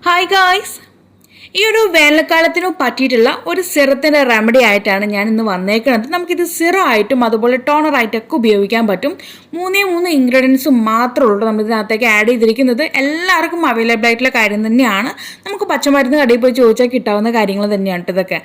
Hi guys! ഈ ഒരു വേനൽക്കാലത്തിനു പറ്റിയിട്ടുള്ള ഒരു സിറത്തിന്റെ റെമഡി ആയിട്ടാണ് ഞാൻ ഇന്ന് വന്നേക്കുന്നത്. നമുക്കിത് സിറം ആയിട്ടും അതുപോലെ ടോണർ ആയിട്ടൊക്കെ ഉപയോഗിക്കാൻ പറ്റും. മൂന്നേ ഇൻഗ്രീഡിയൻസ് മാത്രമേ ഉള്ളൂ നമ്മൾ ഇതിനകത്തേക്ക് ആഡ് ചെയ്തിരിക്കുന്നത്. എല്ലാവർക്കും അവൈലബിൾ ആയിട്ടുള്ള കാര്യം തന്നെയാണ്. നമുക്ക് പച്ചമരുന്ന് കടയിൽ പോയി ചോദിച്ചാൽ കിട്ടാവുന്ന കാര്യങ്ങൾ തന്നെയാണ് ഇതൊക്കെ.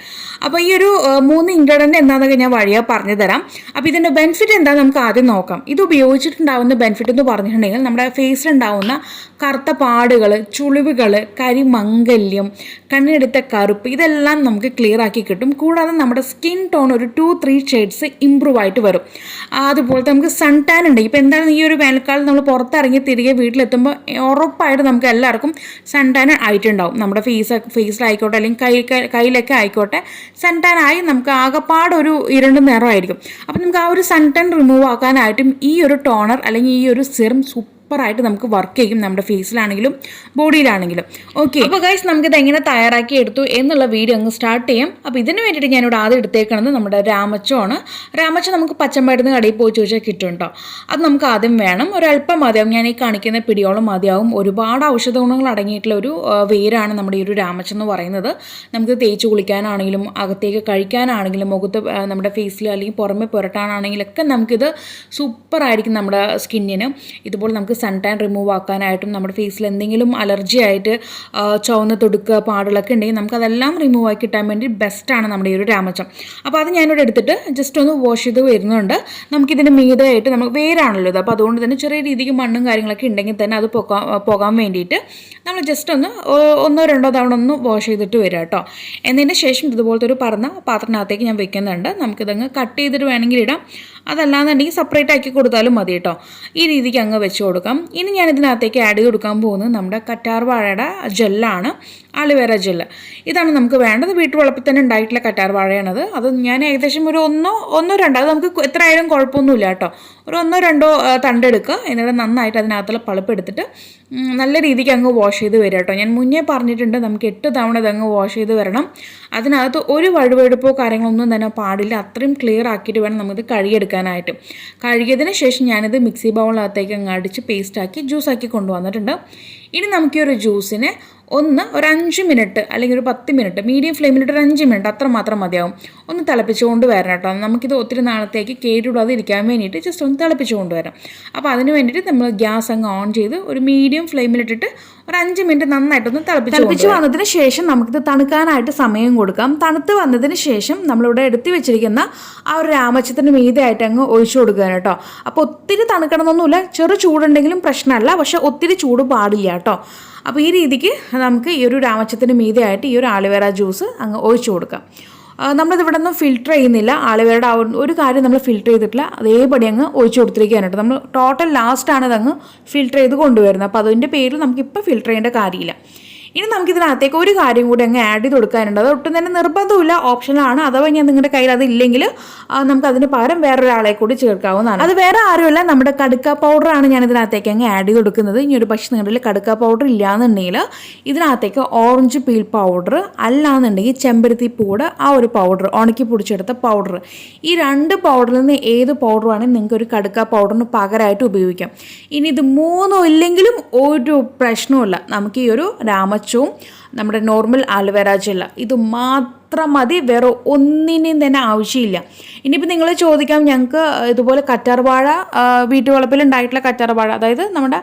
അപ്പോൾ ഈ ഒരു 3 ഇൻഗ്രീഡിയൻറ്റ് എന്താണെന്നൊക്കെ ഞാൻ വഴിയാ പറഞ്ഞു തരാം. അപ്പോൾ ഇതിൻ്റെ ബെനിഫിറ്റ് എന്താണെന്ന് നമുക്ക് ആദ്യം നോക്കാം. ഇത് ഉപയോഗിച്ചിട്ടുണ്ടാവുന്ന ബെനിഫിറ്റ് എന്ന് പറഞ്ഞിട്ടുണ്ടെങ്കിൽ നമ്മുടെ ഫേസിലുണ്ടാവുന്ന കറുത്ത പാടുകൾ, ചുളിവുകൾ, കരിമംഗല്യം, കണ്ണെടുത്ത കറുപ്പ് ഇതെല്ലാം നമുക്ക് ക്ലിയർ ആക്കി കിട്ടും. കൂടാതെ നമ്മുടെ സ്കിൻ ടോൺ ഒരു 2-3 ഷെയ്ഡ്സ് ഇമ്പ്രൂവ് ആയിട്ട് വരും. അതുപോലെ നമുക്ക് സൺ ടാൻ ഉണ്ട്. ഇപ്പോൾ എന്താണ് ഈ ഒരു വേനൽക്കാലം നമ്മൾ പുറത്തിറങ്ങി തിരികെ വീട്ടിലെത്തുമ്പോൾ ഉറപ്പായിട്ട് നമുക്ക് എല്ലാവർക്കും സൺ ടാൻ ആയിട്ടുണ്ടാവും. നമ്മുടെ ഫേസിലായിക്കോട്ടെ അല്ലെങ്കിൽ കയ്യിലൊക്കെ ആയിക്കോട്ടെ സൺ ടാൻ ആയി നമുക്ക് ആകെപ്പാടൊരു ഇരുണ്ട നിറമായിരിക്കും. അപ്പം നമുക്ക് ആ ഒരു സൺ ടാൻ റിമൂവ് ആക്കാനായിട്ടും ഈ ഒരു ടോണർ അല്ലെങ്കിൽ ഈ ഒരു സിറം സൂപ്പറായിട്ട് നമുക്ക് വർക്ക് ചെയ്യും, നമ്മുടെ ഫേസിലാണെങ്കിലും ബോഡിയിലാണെങ്കിലും. ഓക്കെ, അപ്പോൾ ഗൈസ് നമുക്കിത് എങ്ങനെ തയ്യാറാക്കി എടുത്തു എന്നുള്ള വീഡിയോ അങ്ങ് സ്റ്റാർട്ട് ചെയ്യാം. അപ്പോൾ ഇതിന് വേണ്ടിയിട്ട് ഞാനിവിടെ ആദ്യം എടുത്തേക്കുന്നത് നമ്മുടെ രാമച്ചമാണ്. രാമച്ച നമുക്ക് പച്ചമരുന്ന് കടയിൽ പോയി ചോദിച്ചാൽ കിട്ടും കേട്ടോ. അത് നമുക്ക് ആദ്യം വേണം, ഒരല്പം മതിയാവും. ഞാൻ ഈ കാണിക്കുന്ന പിടിയോളം മതിയാവും. ഒരുപാട് ഔഷധ ഗുണങ്ങൾ അടങ്ങിയിട്ടുള്ള ഒരു വേരാണ് നമ്മുടെ ഈ ഒരു രാമച്ച എന്ന് പറയുന്നത്. നമുക്ക് തേച്ച് കുളിക്കാനാണെങ്കിലും അകത്തേക്ക് കഴിക്കാനാണെങ്കിലും മുഖത്ത് നമ്മുടെ ഫേസിൽ അല്ലെങ്കിൽ പുറമെ പുരട്ടാനാണെങ്കിലൊക്കെ നമുക്കിത് സൂപ്പറായിരിക്കും നമ്മുടെ സ്കിന്നിന്. ഇതുപോലെ നമുക്ക് സൺ ടാൻ റിമൂവ് ആക്കാനായിട്ടും നമ്മുടെ ഫേസിൽ എന്തെങ്കിലും അലർജി ആയിട്ട് ചുവന്ന തൊടുക്കുക പാടുകളൊക്കെ ഉണ്ടെങ്കിൽ നമുക്കതെല്ലാം റിമൂവ് ആക്കി കിട്ടാൻ വേണ്ടി ബെസ്റ്റാണ് നമ്മുടെ ഈ ഒരു രാമച്ചം. അപ്പോൾ അത് ഞാനിവിടെ എടുത്തിട്ട് ജസ്റ്റ് ഒന്ന് വാഷ് ചെയ്ത് വരുന്നുണ്ട്. നമുക്കിതിൻ്റെ മീതയായിട്ട് നമുക്ക് വേരാണല്ലോ ഇത്. അപ്പോൾ അതുകൊണ്ട് തന്നെ ചെറിയ രീതിക്ക് മണ്ണും കാര്യങ്ങളൊക്കെ ഉണ്ടെങ്കിൽ തന്നെ അത് പോകാൻ വേണ്ടിയിട്ട് നമ്മൾ ജസ്റ്റ് ഒന്ന് 1-2 തവണ ഒന്ന് വാഷ് ചെയ്തിട്ട് വരിക കേട്ടോ. എന്നതിന് ശേഷം ഇതുപോലത്തെ ഒരു പറന്ന പാത്രത്തിനകത്തേക്ക് ഞാൻ വെക്കുന്നുണ്ട്. നമുക്കിതങ്ങ് കട്ട് ചെയ്തിട്ട് വേണമെങ്കിൽ ഇടാം, അതല്ലാന്നുണ്ടെങ്കിൽ സെപ്പറേറ്റ് ആക്കി കൊടുത്താലും മതി കേട്ടോ. ഈ രീതിക്ക് അങ്ങ് വെച്ച് കൊടുക്കാം. ഇനി ഞാൻ ഇതിനകത്തേക്ക് ആഡ് ചെയ്ത് കൊടുക്കാൻ പോകുന്നത് നമ്മുടെ കറ്റാർ വാഴയുടെ ജെല്ലാണ്, ആലുവേറ ജെല്ല്. ഇതാണ് നമുക്ക് വേണ്ടത്. വീട്ടുവളപ്പിൽ തന്നെ ഉണ്ടായിട്ടുള്ള കറ്റാർ വാഴയാണത്. അത് ഞാൻ ഏകദേശം ഒരു ഒന്നോ രണ്ടോ, അത് നമുക്ക് എത്ര ആയാലും കുഴപ്പമൊന്നുമില്ല കേട്ടോ. ഒരു 1-2 തണ്ടെടുക്കുക. എന്നിട്ട് നന്നായിട്ട് അതിനകത്തുള്ള പളുപ്പ് എടുത്തിട്ട് നല്ല രീതിക്ക് അങ്ങ് വാഷ് ചെയ്ത് വരിക കേട്ടോ. ഞാൻ മുന്നേ പറഞ്ഞിട്ടുണ്ട് നമുക്ക് 8 തവണ ഇതങ്ങ് വാഷ് ചെയ്ത് വരണം. അതിനകത്ത് ഒരു വഴുവഴുപ്പോ കാര്യങ്ങളൊന്നും തന്നെ പാടില്ല. അത്രയും ക്ലിയർ ആക്കിയിട്ട് വേണം നമുക്കിത് കഴുകിയെടുക്കാനായിട്ട്. കഴുകിയതിന് ശേഷം ഞാനിത് മിക്സി ബൗളിനകത്തേക്ക് അങ്ങ് അടിച്ച് പേസ്റ്റാക്കി ജ്യൂസാക്കി കൊണ്ടുവന്നിട്ടുണ്ട്. ഇനി നമുക്ക് ഈ ഒരു ജ്യൂസിനെ ഒരു 5 മിനിറ്റ് അല്ലെങ്കിൽ ഒരു 10 മിനിറ്റ് മീഡിയം ഫ്ലെയിമിലിട്ട് ഒരു 5 മിനിറ്റ് അത്രമാത്രം മതിയാവും. ഒന്ന് തിളപ്പിച്ചുകൊണ്ട് വരണം കേട്ടോ. നമുക്കിത് ഒത്തിരി നാളത്തേക്ക് കേടുകൂടാതെ ഇരിക്കാൻ വേണ്ടിയിട്ട് ജസ്റ്റ് ഒന്ന് തിളപ്പിച്ചുകൊണ്ട് വരാം. അപ്പോൾ അതിന് വേണ്ടിയിട്ട് നമ്മൾ ഗ്യാസ് അങ്ങ് ഓൺ ചെയ്ത് ഒരു മീഡിയം ഫ്ലെയിമിലിട്ടിട്ട് ഒരു 5 മിനിറ്റ് നന്നായിട്ടൊന്ന് തിളപ്പിച്ച് വന്നതിന് ശേഷം നമുക്കിത് തണുക്കാനായിട്ട് സമയം കൊടുക്കാം. തണുത്ത് വന്നതിന് ശേഷം നമ്മളിവിടെ എടുത്തു വെച്ചിരിക്കുന്ന ആ ഒരു രാമച്ചത്തിന് മീതയായിട്ട് അങ്ങ് ഒഴിച്ചു കൊടുക്കുക കേട്ടോ. അപ്പോൾ ഒത്തിരി തണുക്കണമെന്നൊന്നുമില്ല, ചെറു ചൂടുണ്ടെങ്കിലും പ്രശ്നമല്ല, പക്ഷെ ഒത്തിരി ചൂട് പാടില്ല കേട്ടോ. അപ്പോൾ ഈ രീതിക്ക് നമുക്ക് ഈ ഒരു രാമച്ചത്തിന് മീതയായിട്ട് ഈ ഒരു ആലുവേറ ജ്യൂസ് അങ്ങ് ഒഴിച്ചു കൊടുക്കാം. നമ്മളിതിവിടെ ഒന്നും ഫിൽറ്റർ ചെയ്യുന്നില്ല. ആലുവേറയുടെ ഒരു കാര്യം നമ്മൾ ഫിൽറ്റർ ചെയ്തിട്ടില്ല, അതേപടി അങ്ങ് ഒഴിച്ചു കൊടുത്തിരിക്കാനായിട്ട്. നമ്മൾ ടോട്ടൽ ലാസ്റ്റാണ് ഇതങ്ങ് ഫിൽറ്റർ ചെയ്ത് കൊണ്ടുവരുന്നത്. അപ്പോൾ അതിൻ്റെ പേരിൽ നമുക്കിപ്പോൾ ഫിൽറ്റർ ചെയ്യേണ്ട കാര്യമില്ല. ഇനി നമുക്കിതിനകത്തേക്ക് ഒരു കാര്യം കൂടി അങ്ങ് ആഡ് ചെയ്ത് കൊടുക്കാനുണ്ട്. അത് ഒട്ടും തന്നെ നിർബന്ധമില്ല, ഓപ്ഷനാണ്. അഥവാ ഞാൻ നിങ്ങളുടെ കയ്യിൽ അതില്ലെങ്കിൽ നമുക്ക് അതിന് പകരം വേറൊരാളെ കൂടി ചേർക്കാവുന്നതാണ്. അത് വേറെ ആരുമല്ല, നമ്മുടെ കടുക്ക പൗഡറാണ് ഞാൻ ഇതിനകത്തേക്ക് അങ്ങ് ആഡ് ചെയ്ത് കൊടുക്കുന്നത്. ഇനി ഒരു പക്ഷേ നിങ്ങളുടെ കടുക്ക പൗഡർ ഇല്ലയെന്നുണ്ടെങ്കിൽ ഇതിനകത്തേക്ക് ഓറഞ്ച് പീൽ പൗഡർ, അല്ലാന്നുണ്ടെങ്കിൽ ചെമ്പരത്തി പൂട് ആ ഒരു പൗഡർ, ഉണക്കി പൊടിച്ചെടുത്ത പൗഡർ, ഈ 2 പൗഡറിൽ നിന്ന് ഏത് പൗഡർ ആണെങ്കിൽ നിങ്ങൾക്ക് ഒരു കടുക്ക പൗഡറിന് പകരമായിട്ട് ഉപയോഗിക്കാം. ഇനി ഇത് 3 ഇല്ലെങ്കിലും ഒരു പ്രശ്നവുമില്ല. നമുക്ക് ഈ ഒരു രാമച്ചവും നമ്മുടെ നോർമൽ ആലുവേറ ജെൽ ഇത് മാത്രം മതി, വേറെ ഒന്നിനെയും തന്നെ ആവശ്യമില്ല. ഇനിയിപ്പോൾ നിങ്ങൾ ചോദിക്കാം, ഞങ്ങൾക്ക് ഇതുപോലെ കറ്റാർവാഴ വീട്ടുവളപ്പിൽ ഉണ്ടായിട്ടുള്ള കറ്റാർവാഴ, അതായത് നമ്മുടെ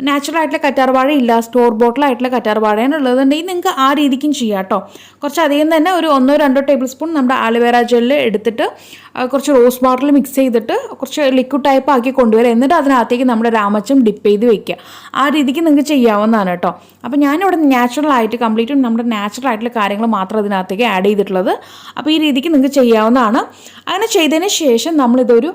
നാച്ചുറൽ ആയിട്ടുള്ള കറ്റാർവാഴ ഇല്ല, സ്റ്റോർ ബോട്ടിലായിട്ടുള്ള കറ്റാർവാഴയാണ് ഉള്ളതുണ്ടെങ്കിൽ നിങ്ങൾക്ക് ആ രീതിക്കും ചെയ്യാം കേട്ടോ. കുറച്ചധികം തന്നെ ഒരു 1-2 ടേബിൾ സ്പൂൺ നമ്മുടെ ആലുവേറ ജെല്ല് എടുത്തിട്ട് കുറച്ച് റോസ് വാട്ടറിൽ മിക്സ് ചെയ്തിട്ട് കുറച്ച് ലിക്വിഡ് ടൈപ്പ് ആക്കി കൊണ്ടുവരിക. എന്നിട്ട് അതിനകത്തേക്ക് നമ്മുടെ രാമച്ചം ഡിപ്പ് ചെയ്ത് വെക്കുക. ആ രീതിക്ക് നിങ്ങൾക്ക് ചെയ്യാവുന്നതാണ് കേട്ടോ. അപ്പോൾ ഞാനിവിടെ നാച്ചുറൽ ആയിട്ട് കംപ്ലീറ്റും നമ്മുടെ നാച്ചുറൽ ആയിട്ടുള്ള കാര്യങ്ങൾ മാത്രം ഇതിനകത്തേക്ക് ആഡ് ചെയ്തിട്ടുള്ളത്. അപ്പോൾ ഈ രീതിക്ക് നിങ്ങൾക്ക് ചെയ്യാവുന്നതാണ്. അങ്ങനെ ചെയ്തതിന് ശേഷം നമ്മളിതൊരു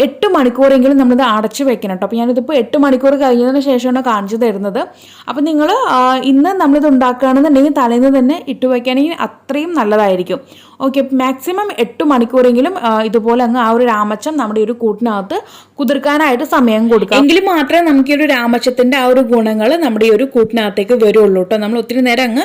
8 മണിക്കൂറെങ്കിലും നമ്മളിത് അടച്ച് വെക്കണം കേട്ടോ. അപ്പോൾ ഞാനിതിപ്പോൾ 8 മണിക്കൂർ കഴിഞ്ഞതിന് ശേഷമാണ് കാണിച്ചു തരുന്നത്. അപ്പോൾ നിങ്ങൾ ഇന്ന് നമ്മളിത് ഉണ്ടാക്കുകയാണെന്നുണ്ടെങ്കിൽ തലേന്ന് തന്നെ ഇട്ട് വയ്ക്കുകയാണെങ്കിൽ അത്രയും നല്ലതായിരിക്കും. ഓക്കെ, മാക്സിമം 8 മണിക്കൂറെങ്കിലും ഇതുപോലെ അങ്ങ് ആ ഒരു രാമച്ചം നമ്മുടെ ഒരു കൂട്ടിനകത്ത് കുതിർക്കാനായിട്ട് സമയം കൊടുക്കാം. എങ്കിൽ മാത്രമേ നമുക്ക് ഈ ഒരു രാമച്ചത്തിൻ്റെ ആ ഒരു ഗുണങ്ങൾ നമ്മുടെ ഈ ഒരു കൂട്ടിനകത്തേക്ക് വരുള്ളൂ കേട്ടോ. നമ്മൾ ഒത്തിരി നേരം അങ്ങ്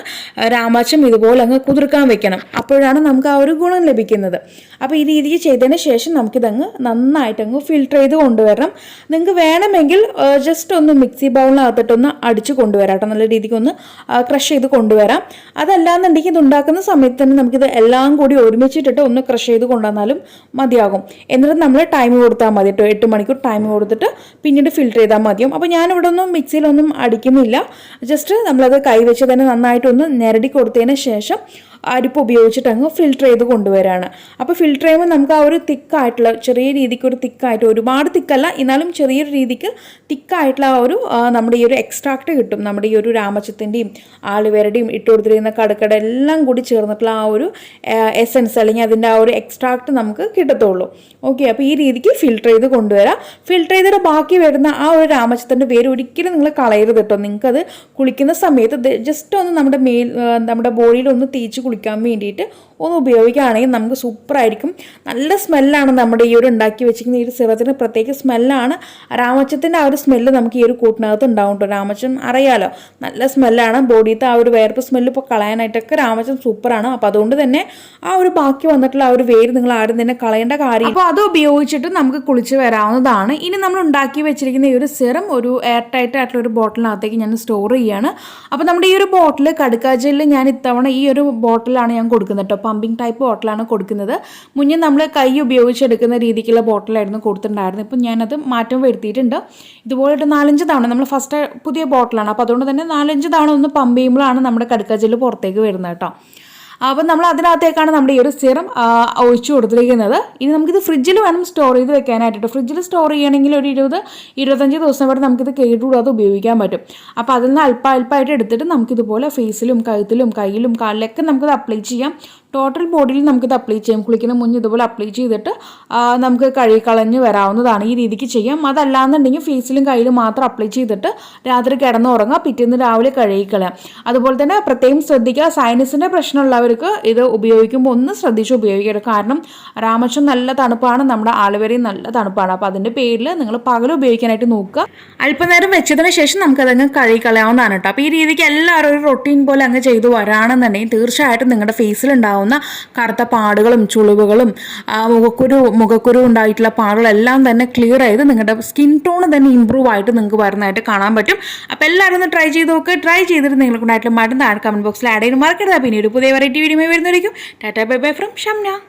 രാമച്ചം ഇതുപോലെ അങ്ങ് കുതിർക്കാൻ വെക്കണം. അപ്പോഴാണ് നമുക്ക് ആ ഒരു ഗുണം ലഭിക്കുന്നത്. അപ്പോൾ ഈ രീതിക്ക് ചെയ്തതിന് ശേഷം നമുക്കിതങ്ങ് നന്നായിട്ടങ്ങ് ഫിൽട്ടർ ചെയ്ത് കൊണ്ടുവരണം. നിങ്ങൾക്ക് വേണമെങ്കിൽ ജസ്റ്റ് ഒന്ന് മിക്സി ബൗളിനകത്തിട്ടൊന്ന് അടിച്ച് കൊണ്ടുവരാം കേട്ടോ, നല്ല രീതിക്ക് ഒന്ന് ക്രഷ് ചെയ്ത് കൊണ്ടുവരാം. അതല്ലാന്നുണ്ടെങ്കിൽ ഇത് ഉണ്ടാക്കുന്ന സമയത്ത് തന്നെ നമുക്കിത് എല്ലാം കൂടി ഒരുമിച്ചിട്ടിട്ട് ഒന്ന് ക്രഷ് ചെയ്ത് കൊണ്ടുവന്നാലും മതിയാകും. എന്നിട്ട് നമ്മൾ ടൈം കൊടുത്താൽ മതി കേട്ടോ, 8 മണിക്കൂർ ടൈം കൊടുത്തിട്ട് പിന്നീട് ഫിൽട്ടർ ചെയ്താൽ മതിയാവും. അപ്പോൾ ഞാനിവിടെ ഒന്നും മിക്സിയിലൊന്നും അടിക്കുന്നില്ല, ജസ്റ്റ് നമ്മളത് കൈവച്ച് തന്നെ നന്നായിട്ടൊന്ന് ഞെരടി കൊടുത്തതിന് ശേഷം അരിപ്പ് ഉപയോഗിച്ചിട്ട് അങ്ങ് ഫിൽട്ടർ ചെയ്ത് കൊണ്ടുവരാണ്. അപ്പോൾ ഫിൽട്ടർ ചെയ്യുമ്പോൾ നമുക്ക് ആ ഒരു തിക്കായിട്ടുള്ള ചെറിയ രീതിക്ക് ഒരു തിക്കായിട്ട്, ഒരുപാട് തിക്കല്ല എന്നാലും ചെറിയൊരു രീതിക്ക് തിക്കായിട്ടുള്ള ആ ഒരു നമ്മുടെ ഈ ഒരു എക്സ്ട്രാക്റ്റ് കിട്ടും. നമ്മുടെ ഈ ഒരു രാമച്ചത്തിൻ്റെയും ആലുവേരയുടെയും ഇട്ട് കൊടുത്തിരിക്കുന്ന കടക്കട എല്ലാം കൂടി ചേർന്നിട്ടുള്ള ആ ഒരു എസൻസ് അല്ലെങ്കിൽ അതിൻ്റെ ആ ഒരു എക്സ്ട്രാക്റ്റ് നമുക്ക് കിട്ടത്തുള്ളൂ. ഓക്കെ, അപ്പോൾ ഈ രീതിക്ക് ഫിൽട്ടർ ചെയ്ത് കൊണ്ടുവരാം. ഫിൽട്ടർ ചെയ്തിട്ട് ബാക്കി വരുന്ന ആ ഒരു രാമച്ചത്തിൻ്റെ വേര് ഒരിക്കലും നിങ്ങൾ കളയരുത് കേട്ടോ. നിങ്ങൾക്കത് കുളിക്കുന്ന സമയത്ത് ജസ്റ്റ് ഒന്ന് നമ്മുടെ ബോഡിയിൽ ഒന്ന് തേച്ച് കുളിക്കാൻ വേണ്ടിയിട്ട് ഒന്ന് ഉപയോഗിക്കുകയാണെങ്കിൽ നമുക്ക് സൂപ്പറായിരിക്കും. നല്ല സ്മെല്ലാണ് നമ്മുടെ ഈ ഒരു ഉണ്ടാക്കി വെച്ചിരിക്കുന്ന ഈ ഒരു സിറത്തിന് പ്രത്യേക സ്മെല്ലാണ്. രാമച്ചത്തിൻ്റെ ആ ഒരു സ്മെല്ല് നമുക്ക് ഈ ഒരു കൂട്ടിനകത്ത് ഉണ്ടാവും കേട്ടോ. രാമച്ചം അറിയാലോ, നല്ല സ്മെല്ലാണ്. ബോഡിയത്തെ ആ ഒരു വേർപ്പ് സ്മെല്ല് ഇപ്പോൾ കളയാനായിട്ടൊക്കെ രാമച്ചം സൂപ്പറാണ്. അപ്പോൾ അതുകൊണ്ട് തന്നെ ആ ഒരു ബാക്കി വന്നിട്ടുള്ള ആ ഒരു വേര് നിങ്ങൾ ആരും തന്നെ കളയേണ്ട കാര്യം. അപ്പോൾ അത് ഉപയോഗിച്ചിട്ട് നമുക്ക് കുളിച്ച് വരാവുന്നതാണ്. ഇനി നമ്മൾ ഉണ്ടാക്കി വെച്ചിരിക്കുന്ന ഈ ഒരു സിറം ഒരു എയർ ടൈറ്റ് ആയിട്ടുള്ള ഒരു ബോട്ടിലിനകത്തേക്ക് ഞാൻ സ്റ്റോർ ചെയ്യുകയാണ്. അപ്പോൾ നമ്മുടെ ഈ ഒരു ബോട്ടിൽ കടുക്കാജലിൽ ഞാൻ ഇത്തവണ ഈ ഒരു ബോട്ടിലാണ് ഞാൻ കൊടുക്കുന്നത് കേട്ടോ. പമ്പിങ് ടൈപ്പ് ബോട്ടിലാണ് കൊടുക്കുന്നത്. മുന്നേ നമ്മൾ കൈ ഉപയോഗിച്ചെടുക്കുന്ന രീതിക്കുള്ള ബോട്ടിലായിരുന്നു കൊടുത്തിട്ടുണ്ടായിരുന്നത്. ഇപ്പം ഞാനത് മാറ്റം വരുത്തിയിട്ടുണ്ട്. ഇതുപോലത്തെ 4-5 തവണ, നമ്മൾ ഫസ്റ്റ് പുതിയ ബോട്ടിലാണ്, അപ്പോൾ അതുകൊണ്ട് തന്നെ 4-5 തവണ ഒന്ന് പമ്പ് ചെയ്യുമ്പോഴാണ് നമ്മുടെ കടുക്കാജല് പുറത്തേക്ക് വരുന്നത് കേട്ടോ. അപ്പം നമ്മൾ അതിനകത്തേക്കാണ് നമ്മുടെ ഈ ഒരു സിറം ഒഴിച്ചു കൊടുത്തിരിക്കുന്നത്. ഇനി നമുക്കിത് ഫ്രിഡ്ജിൽ വേണം സ്റ്റോർ ചെയ്ത് വെക്കാനായിട്ട്. ഫ്രിഡ്ജിൽ സ്റ്റോർ ചെയ്യണമെങ്കിൽ ഒരു 20-25 ദിവസം വരെ നമുക്കിത് കേടുകൂടാതെ ഉപയോഗിക്കാൻ പറ്റും. അപ്പോൾ അതിൽ നിന്ന് അല്പമായിട്ട് എടുത്തിട്ട് നമുക്കിതുപോലെ ഫേസിലും കഴുത്തിലും കയ്യിലും കാലിലൊക്കെ നമുക്കിത് അപ്ലൈ ചെയ്യാം. ടോട്ടൽ ബോഡിയിൽ നമുക്കിത് അപ്ലൈ ചെയ്യാം. കുളിക്കുന്ന മുന്നേ ഇതുപോലെ അപ്ലൈ ചെയ്തിട്ട് നമുക്ക് കഴുകിക്കളഞ്ഞ് വരാവുന്നതാണ്. ഈ രീതിക്ക് ചെയ്യാം. അതല്ലാന്നുണ്ടെങ്കിൽ ഫേസിലും കയ്യിലും മാത്രം അപ്ലൈ ചെയ്തിട്ട് രാത്രി കിടന്നുറങ്ങുക, പിറ്റേന്ന് രാവിലെ കഴുകിക്കളയാം. അതുപോലെ തന്നെ പ്രത്യേകം ശ്രദ്ധിക്കുക, സൈനസിൻ്റെ പ്രശ്നമുള്ളവർക്ക് ഇത് ഉപയോഗിക്കുമ്പോൾ ഒന്ന് ശ്രദ്ധിച്ച് ഉപയോഗിക്കരുത്. കാരണം രാമച്ചം നല്ല തണുപ്പാണ്, നമ്മുടെ ആലുവരയും നല്ല തണുപ്പാണ്. അപ്പോൾ അതിൻ്റെ പേരിൽ നിങ്ങൾ പകൽ ഉപയോഗിക്കാനായിട്ട് നോക്കുക. അല്പനേരം വെച്ചതിന് ശേഷം നമുക്കതങ്ങ് കഴുകിക്കളയാവുന്നതാണ് കേട്ടോ. അപ്പോൾ ഈ രീതിക്ക് എല്ലാവരും ഒരു റൊട്ടീൻ പോലെ അങ്ങ് ചെയ്തു വരാണെന്നുണ്ടെങ്കിൽ തീർച്ചയായിട്ടും നിങ്ങളുടെ ഫേസിലുണ്ടാവും കറുത്ത പാടുകളും ചുളിവുകളും മുഖക്കുരു ഉണ്ടായിട്ടുള്ള പാടുകളെല്ലാം തന്നെ ക്ലിയർ ചെയ്ത് നിങ്ങളുടെ സ്കിൻ ടോൺ തന്നെ ഇമ്പ്രൂവ് ആയിട്ട് നിങ്ങൾക്ക് വരുന്നതായിട്ട് കാണാൻ പറ്റും. അപ്പോൾ എല്ലാവരും ഒന്ന് ട്രൈ ചെയ്ത് നോക്കുക. ട്രൈ ചെയ്തിട്ട് നിങ്ങൾക്കുണ്ടായിട്ടുള്ള മാറ്റം താഴെ കമന്റ് ബോക്സിൽ ആഡ് ചെയ്യാൻ മറക്കരുത്. പിന്നെ ഒരു പുതിയ വെറൈറ്റി വീഡിയോ വരുന്നതായിരിക്കും. Tata bye bye from Shamna.